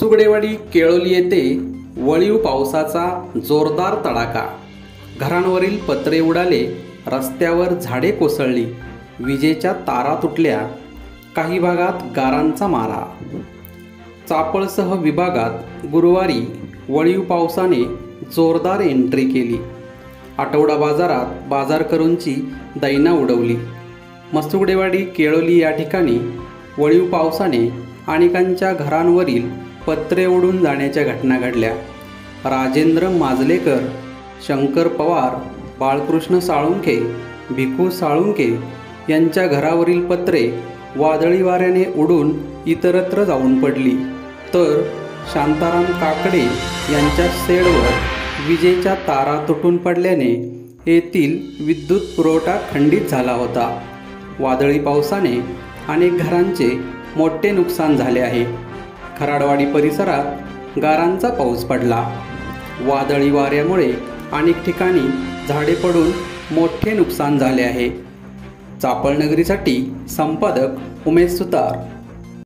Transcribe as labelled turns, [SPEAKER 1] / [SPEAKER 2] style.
[SPEAKER 1] मसुगडेवाडी केळोली येथे वळीव पावसाचा जोरदार तडाखा। घरांवरील पत्रे उडाले, रस्त्यावर झाडे कोसळली, विजेच्या तारा तुटल्या, काही भागात गारांचा मारा। चापळसह विभागात गुरुवारी वळीव पावसाने जोरदार एंट्री केली। आठवडा बाजारात बाजारकरूंची दैना उडवली। मसुगडेवाडी केळोली या ठिकाणी वळीव पावसाने अनेकांच्या घरांवरील पत्रे उडून जाण्याच्या घटना घडल्या। राजेंद्र माजलेकर, शंकर पवार, बाळकृष्ण साळुंखे, भिकू साळुंखे यांच्या घरावरील पत्रे वादळी वाऱ्याने उडून इतरत्र जाऊन पडली, तर शांताराम काकडे यांच्या शेडवर विजेच्या तारा तुटून पडल्याने येथील विद्युत पुरवठा खंडित झाला होता। वादळी पावसाने अनेक घरांचे मोठे नुकसान झाले आहे। खराडवाडी परिसरात गारांचा पाऊस पडला। वादळी वाऱ्यामुळे अनेक ठिकाणी झाडे पडून मोठे नुकसान झाले आहे। चापळनगरीसाठी संपादक उमेश सुतार।